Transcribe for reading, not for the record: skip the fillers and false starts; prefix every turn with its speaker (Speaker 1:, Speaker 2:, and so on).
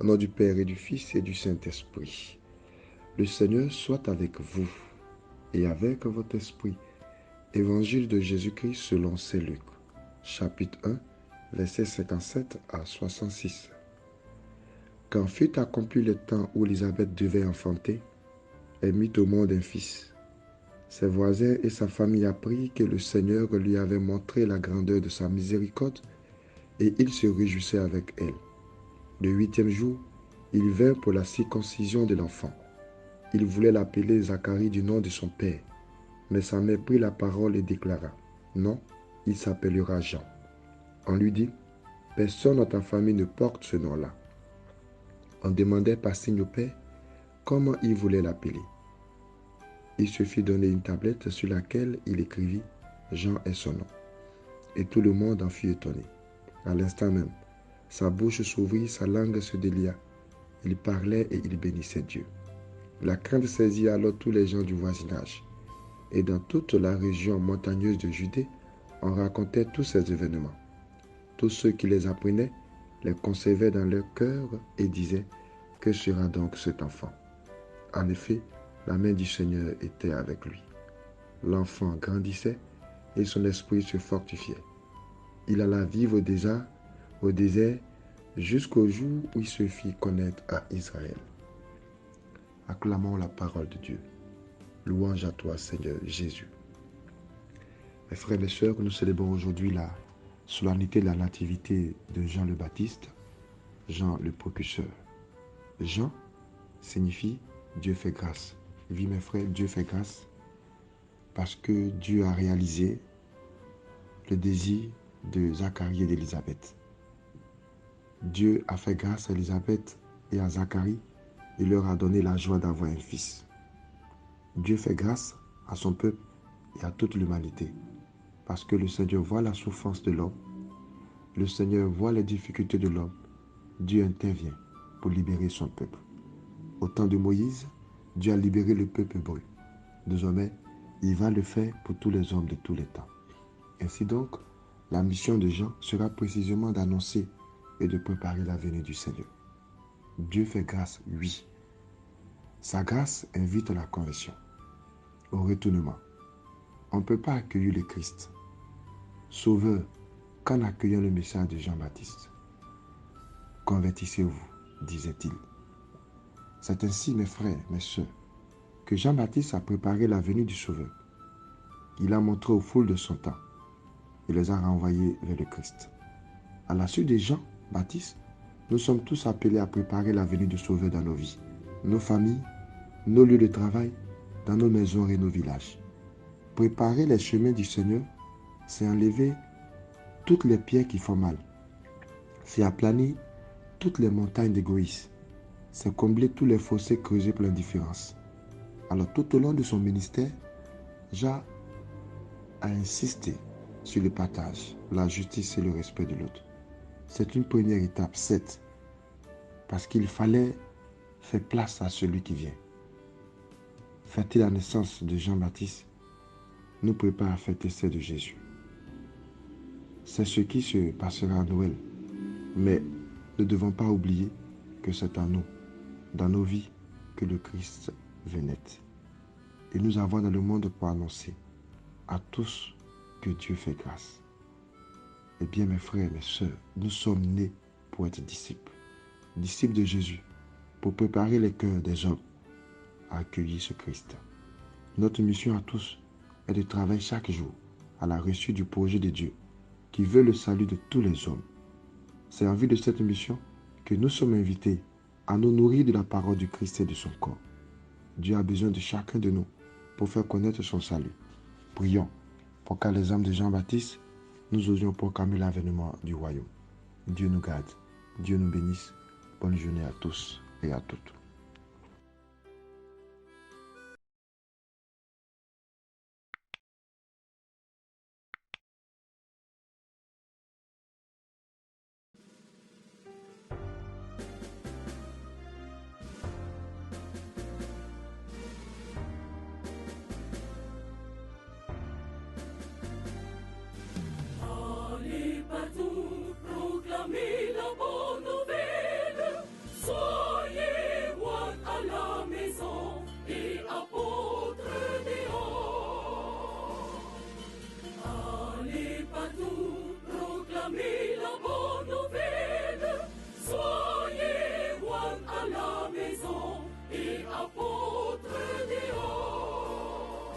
Speaker 1: Au nom du Père et du Fils et du Saint-Esprit. Le Seigneur soit avec vous et avec votre esprit. Évangile de Jésus-Christ selon saint Luc, chapitre 1, versets 57 à 66. Quand fut accompli le temps où Élisabeth devait enfanter, elle mit au monde un fils. Ses voisins et sa famille apprirent que le Seigneur lui avait montré la grandeur de sa miséricorde et ils se réjouissaient avec elle. Le 8e jour, il vint pour la circoncision de l'enfant. Il voulait l'appeler Zacharie du nom de son père. Mais sa mère prit la parole et déclara, « Non, il s'appellera Jean. » On lui dit, « Personne dans ta famille ne porte ce nom-là. » On demandait par signe au père comment il voulait l'appeler. Il se fit donner une tablette sur laquelle il écrivit, « Jean est son nom. » Et tout le monde en fut étonné. À l'instant même, sa bouche s'ouvrit, sa langue se délia. Il parlait et il bénissait Dieu. La crainte saisit alors tous les gens du voisinage. Et dans toute la région montagneuse de Judée, on racontait tous ces événements. Tous ceux qui les apprenaient les conservaient dans leur cœur et disaient, « Que sera donc cet enfant ?» En effet, la main du Seigneur était avec lui. L'enfant grandissait et son esprit se fortifiait. Il alla vivre au désert jusqu'au jour où il se fit connaître à Israël. Acclamons la parole de Dieu. Louange à toi, Seigneur Jésus. Mes frères et mes sœurs, nous célébrons aujourd'hui la solennité de la nativité de Jean le Baptiste, Jean le précurseur. Jean signifie Dieu fait grâce. Oui, mes frères, Dieu fait grâce parce que Dieu a réalisé le désir de Zacharie et d'Élisabeth. Dieu a fait grâce à Élisabeth et à Zacharie. Il leur a donné la joie d'avoir un fils. Dieu fait grâce à son peuple et à toute l'humanité. Parce que le Seigneur voit la souffrance de l'homme. Le Seigneur voit les difficultés de l'homme. Dieu intervient pour libérer son peuple. Au temps de Moïse, Dieu a libéré le peuple hébreu. Désormais, il va le faire pour tous les hommes de tous les temps. Ainsi donc, la mission de Jean sera précisément d'annoncer et de préparer la venue du Seigneur. Dieu fait grâce, oui. Sa grâce invite à la conversion, au retournement. On ne peut pas accueillir le Christ, Sauveur, qu'en accueillant le message de Jean-Baptiste. Convertissez-vous, disait-il. C'est ainsi, mes frères, mes sœurs, que Jean-Baptiste a préparé la venue du Sauveur. Il a montré aux foules de son temps. Il les a renvoyés vers le Christ. À la suite de Jean-Baptiste, nous sommes tous appelés à préparer la venue du Sauveur dans nos vies, nos familles, nos lieux de travail, dans nos maisons et nos villages. Préparer les chemins du Seigneur, c'est enlever toutes les pierres qui font mal. C'est aplanir toutes les montagnes d'égoïsme. C'est combler tous les fossés creusés pour l'indifférence. Alors tout au long de son ministère, Jean a insisté sur le partage, la justice et le respect de l'autre. C'est une première étape, certes, parce qu'il fallait faire place à celui qui vient. Fêter la naissance de Jean-Baptiste nous prépare à fêter celle de Jésus. C'est ce qui se passera à Noël. Mais ne devons pas oublier que c'est en nous, dans nos vies, que le Christ veut naître. Et nous avons dans le monde pour annoncer à tous que Dieu fait grâce. Eh bien, mes frères et mes sœurs, nous sommes nés pour être disciples. Disciples de Jésus, pour préparer les cœurs des hommes à accueillir ce Christ. Notre mission à tous est de travailler chaque jour à la réussite du projet de Dieu qui veut le salut de tous les hommes. C'est en vue de cette mission que nous sommes invités à nous nourrir de la parole du Christ et de son corps. Dieu a besoin de chacun de nous pour faire connaître son salut. Prions pour qu'à les âmes de Jean-Baptiste, nous osions proclamer l'avènement du royaume. Dieu nous garde, Dieu nous bénisse. Bonne journée à tous et à toutes.